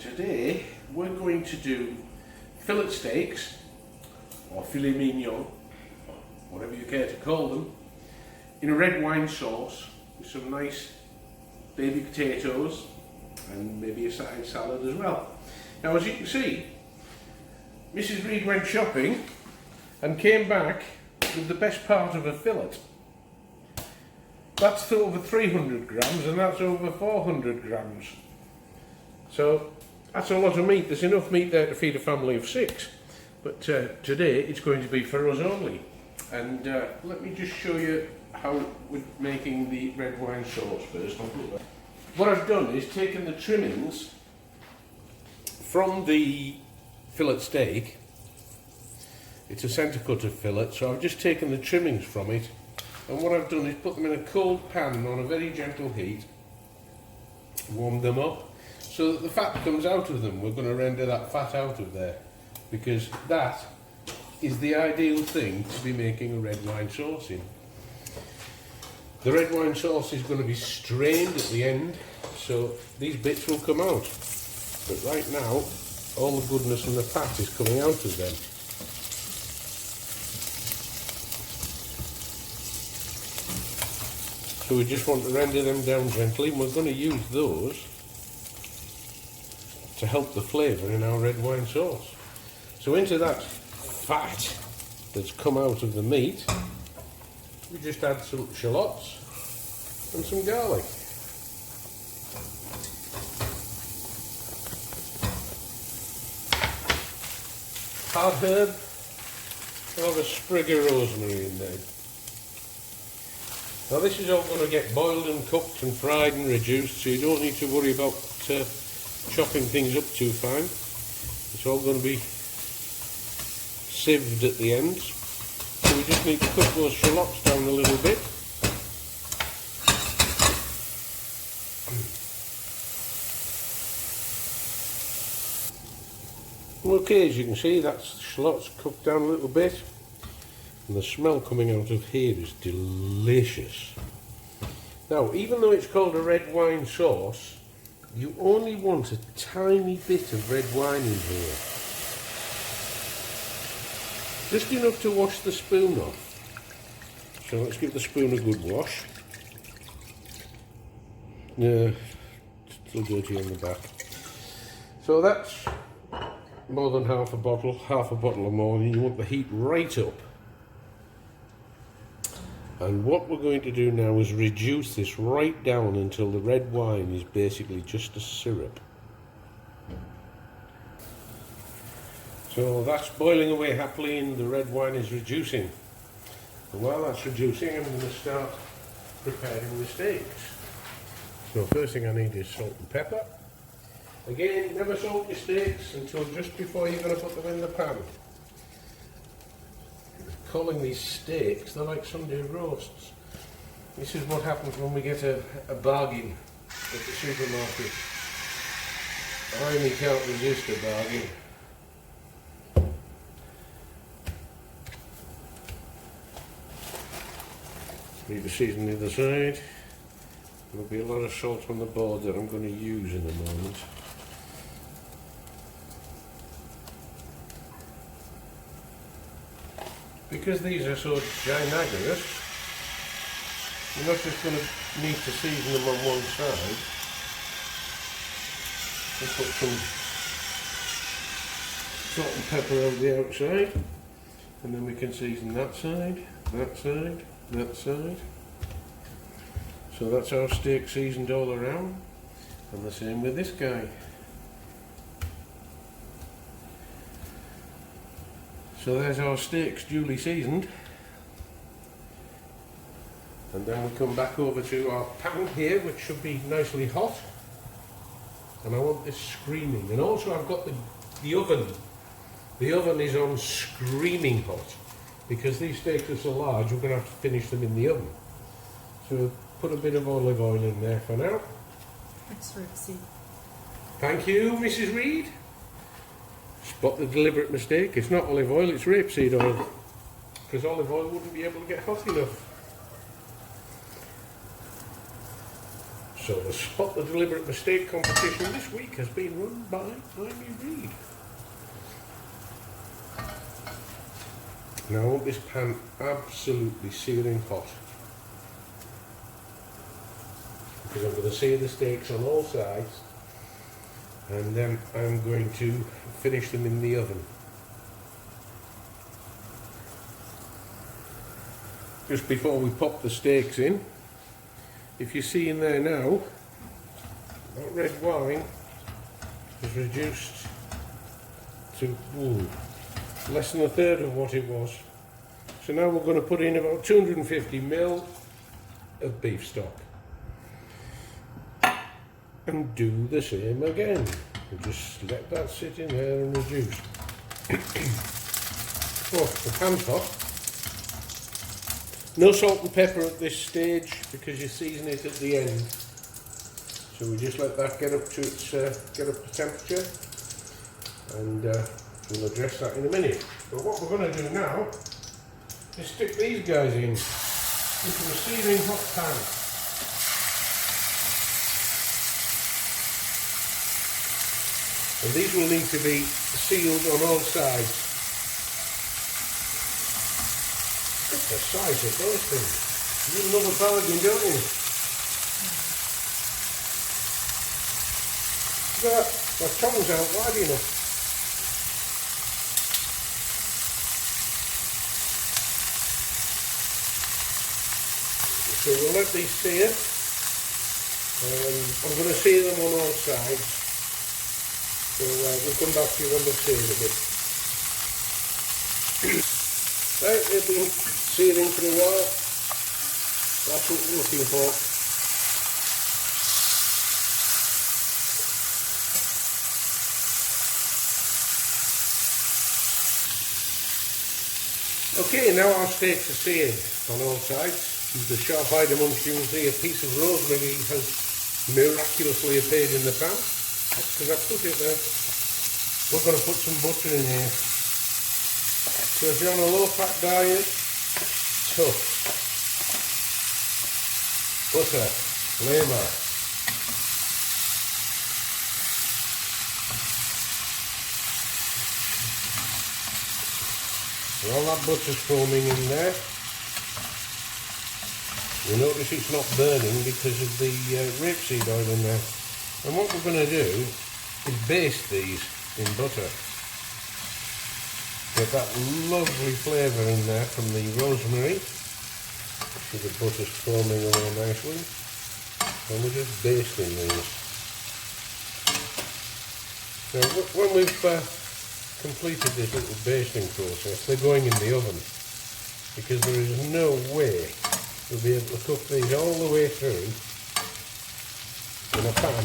Today we're going to do fillet steaks, or filet mignon, or whatever you care to call them, in a red wine sauce with some nice baby potatoes and maybe a side salad as well. Now, as you can see, Mrs. Reed went shopping and came back with the best part of a fillet. That's over 300 grams and that's over 400 grams. So that's a lot of meat. There's enough meat there to feed a family of 6. But today it's going to be for us only. And let me just show you how we're making the red wine sauce first. What I've done is taken the trimmings from the fillet steak. It's a centre cut of fillet, so I've just taken the trimmings from it, and what I've done is put them in a cold pan on a very gentle heat, warmed them up, so that the fat comes out of them. We're going to render that fat out of there, because that is the ideal thing to be making a red wine sauce in. The red wine sauce is going to be strained at the end, so these bits will come out. But right now, all the goodness and the fat is coming out of them. So we just want to render them down gently, and we're going to use those to help the flavour in our red wine sauce. So into that fat that's come out of the meat, we just add some shallots and some garlic. Hard herb, I'll have a sprig of rosemary in there. Now this is all going to get boiled and cooked and fried and reduced, so you don't need to worry about chopping things up too fine. It's all going to be sieved at the ends. So we just need to cook those shallots down a little bit. Okay, as you can see, that's the shallots cooked down a little bit, and the smell coming out of here is delicious. Now, even though it's called a red wine sauce, you only want a tiny bit of red wine in here. Just enough to wash the spoon off. So let's give the spoon a good wash. Yeah, still dirty on the back. So that's more than half a bottle or more, and you want the heat right up. And what we're going to do now is reduce this right down until the red wine is basically just a syrup. So that's boiling away happily and the red wine is reducing. And while that's reducing, I'm going to start preparing the steaks. So first thing I need is salt and pepper. Again, never salt your steaks until just before you're going to put them in the pan. Calling these steaks, they're like Sunday roasts. This is what happens when we get a bargain at the supermarket. I only can't resist a bargain. Leave the season the other side. There'll be a lot of salt on the board that I'm going to use in a moment. Because these are so ginormous, you're not just going to need to season them on one side. Just put some salt and pepper over the outside, and then we can season that side, that side, that side. So that's our steak seasoned all around, and the same with this guy. So there's our steaks duly seasoned, and then we come back over to our pan here, which should be nicely hot, and I want this screaming. And also I've got the oven. The oven is on screaming hot, because these steaks are so large we're going to have to finish them in the oven. So we'll put a bit of olive oil in there for now. Thanks, Rixie. Thank you, Mrs. Reed. Spot the deliberate mistake. It's not olive oil, it's rapeseed oil. Because olive oil wouldn't be able to get hot enough. So the Spot the Deliberate Mistake competition this week has been run by Amy Reid. Now I want this pan absolutely searing hot, because I'm going to sear the steaks on all sides, and then I'm going to finish them in the oven. Just before we pop the steaks in, if you see in there now, that red wine is reduced to less than a third of what it was. So now we're going to put in about 250ml of beef stock and do the same again. And just let that sit in there and reduce. Oh, the pan's hot. No salt and pepper at this stage because you season it at the end. So we just let that get up to temperature, and we'll address that in a minute. But what we're going to do now is stick these guys in into a searing hot pan. And these will need to be sealed on all sides. Look at the size of those things. You love a bargain, don't you? Look at that. My tongue's out wide enough. So we'll let these sear. I'm going to sear them on all sides. So we'll come back to you when they've seared a bit. Right, they've been searing for a while. That's what we're looking for. Okay, now our steaks are seared on all sides. The sharp-eyed amongst you will see a piece of rosemary has miraculously appeared in the pan. That's because I put it there. We're going to put some butter in here. So if you're on a low-fat diet, tough. Butter, flavor. And all that butter's foaming in there. You'll notice it's not burning because of the rapeseed oil in there. And what we're going to do is baste these in butter. Get that lovely flavour in there from the rosemary. So the butter's foaming away nicely. And we're just basting these. Now when we've completed this little basting process, they're going in the oven, because there is no way we'll be able to cook these all the way through in a pan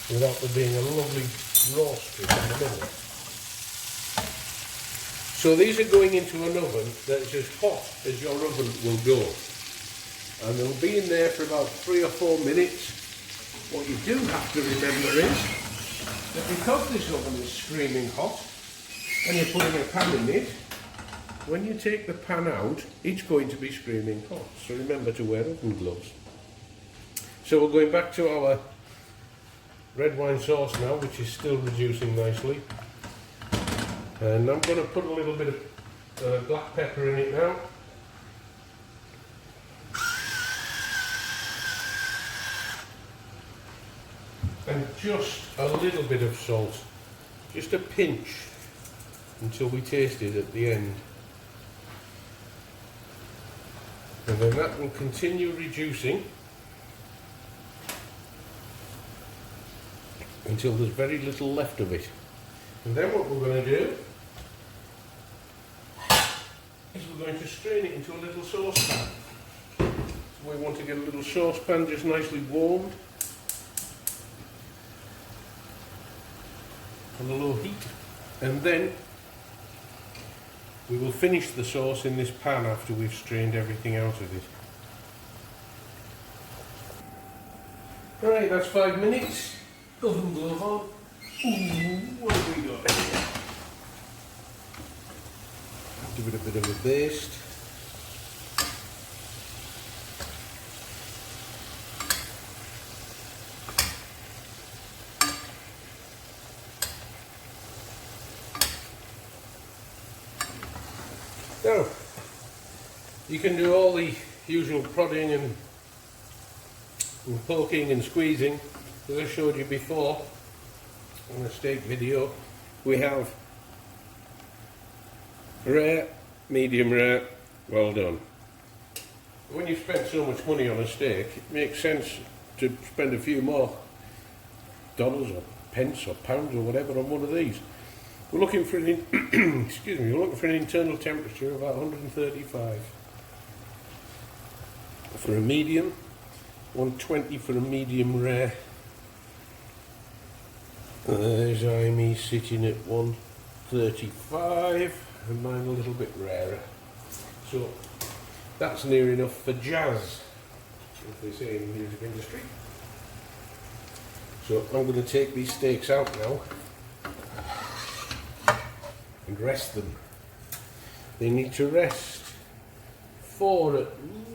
without there being a lovely roast in the middle. So these are going into an oven that's as hot as your oven will go, and they'll be in there for about 3 or 4 minutes. What you do have to remember is that because this oven is screaming hot and you're putting a pan in it, when you take the pan out, it's going to be screaming hot. So remember to wear oven gloves. So we're going back to our red wine sauce now, which is still reducing nicely. And I'm going to put a little bit of black pepper in it now. And just a little bit of salt. Just a pinch until we taste it at the end. And then that will continue reducing until there's very little left of it. And then what we're going to do is we're going to strain it into a little saucepan. So we want to get a little saucepan just nicely warmed on a low heat. And then we will finish the sauce in this pan after we've strained everything out of it. Right, that's 5 minutes. Oven glove on. Ooh, what have we got here? Give it a bit of a baste. Now, you can do all the usual prodding and poking and squeezing, as I showed you before on a steak video. We have rare, medium rare, well done. When you've spent so much money on a steak, it makes sense to spend a few more dollars or pence or pounds or whatever on one of these. We're looking for an excuse me, we're looking for an internal temperature of about 135 for a medium, 120 for a medium rare. There's me sitting at 135 and mine a little bit rarer. So that's near enough for jazz, as they say in the music industry. So I'm going to take these steaks out now and rest them. They need to rest for at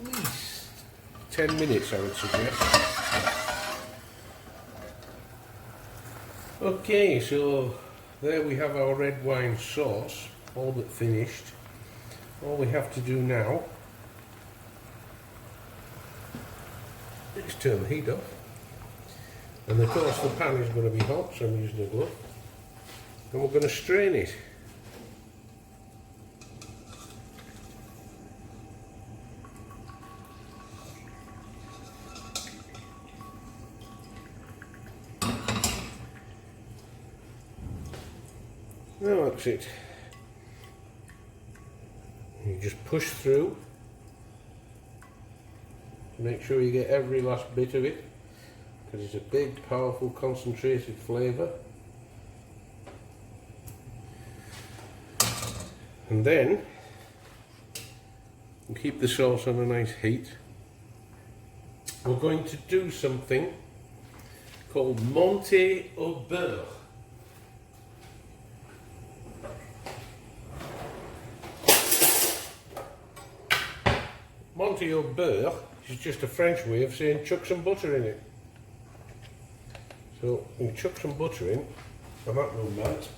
least 10 minutes, I would suggest. Okay, so there we have our red wine sauce, all but finished. All we have to do now is turn the heat off. And of course the pan is going to be hot, so I'm using a glove. And we're going to strain it. Now that's it. You just push through. Make sure you get every last bit of it, because it's a big, powerful, concentrated flavour. And then you keep the sauce on a nice heat. We're going to do something called Monté au beurre. Monté au beurre is just a French way of saying chuck some butter in it. So you chuck some butter in, and that will melt,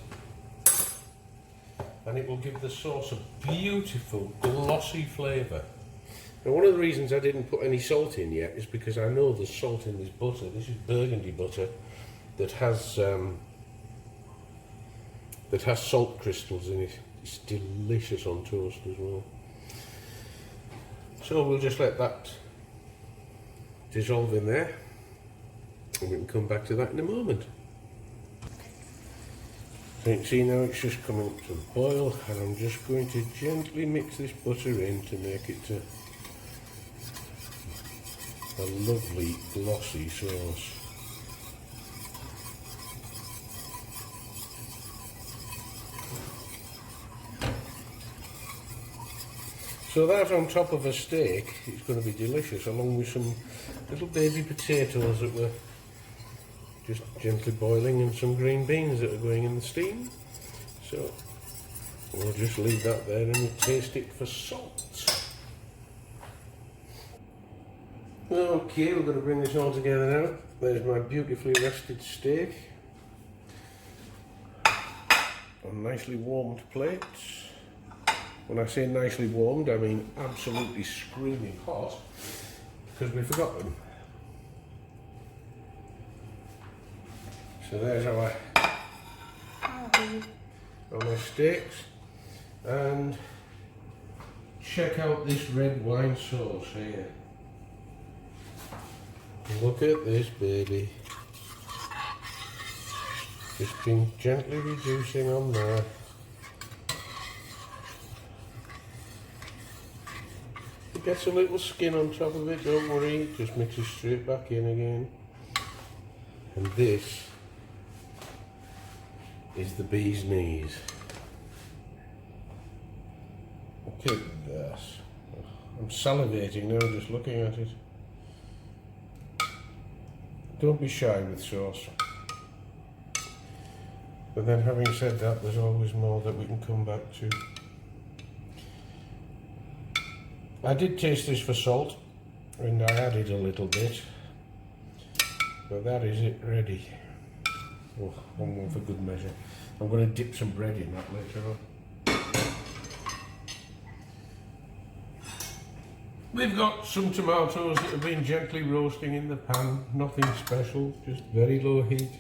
and it will give the sauce a beautiful glossy flavour. Now one of the reasons I didn't put any salt in yet is because I know there's salt in this butter. This is Burgundy butter that has salt crystals in it. It's delicious on toast as well. So we'll just let that dissolve in there, and we can come back to that in a moment. So you can see now it's just coming up to a boil, and I'm just going to gently mix this butter in to make it a lovely glossy sauce. So that on top of a steak is going to be delicious, along with some little baby potatoes that were just gently boiling and some green beans that are going in the steam. So we'll just leave that there and we'll taste it for salt. Okay, we're going to bring this all together now. There's my beautifully rested steak on nicely warmed plates. When I say nicely warmed, I mean absolutely screaming hot, because we forgot them. So there's our my steaks, and check out this red wine sauce here. Look at this baby. Just been gently reducing on there. Gets a little skin on top of it, don't worry, just mixes straight back in again. And this is the bee's knees. Look at this. I'm salivating now just looking at it. Don't be shy with sauce. But then having said that, there's always more that we can come back to. I did taste this for salt, and I added a little bit, but that is it ready. Oh, one more for good measure. I'm going to dip some bread in that later on. We've got some tomatoes that have been gently roasting in the pan, nothing special, just very low heat.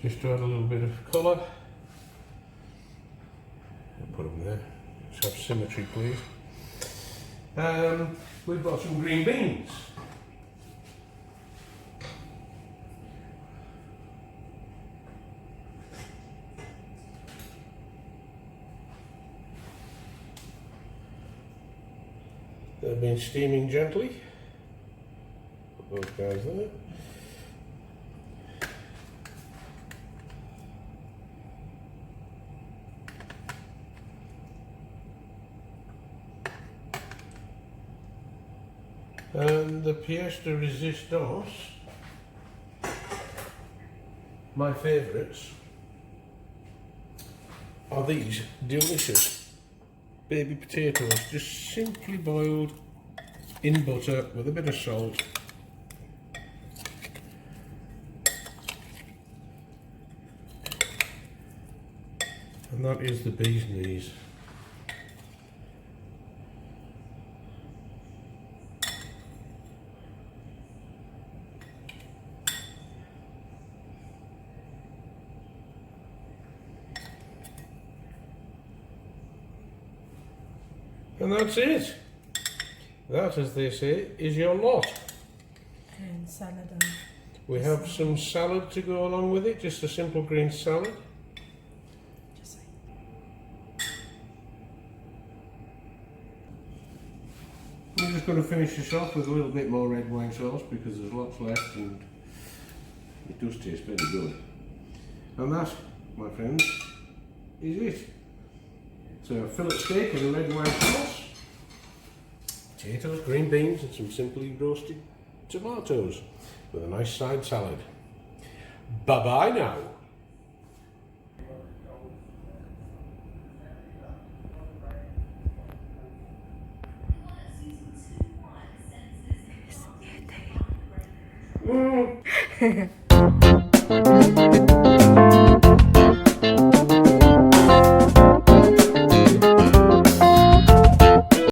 Just to add a little bit of colour. I'll put them there, just have symmetry please. We've got some green beans. They've been steaming gently. Put those guys there. And the pièce de résistance, my favourites, are these delicious baby potatoes, just simply boiled in butter with a bit of salt. And that is the bee's knees. And that's it. That, as they say, is your lot. And salad and We have some salad to go along with it, just a simple green salad. just like I'm just going to finish this off with a little bit more red wine sauce because there's lots left and it does taste very good. And that, my friends, is it. So fillet steak and a red wine sauce, potatoes, green beans and some simply roasted tomatoes with a nice side salad. Bye bye now. Mm.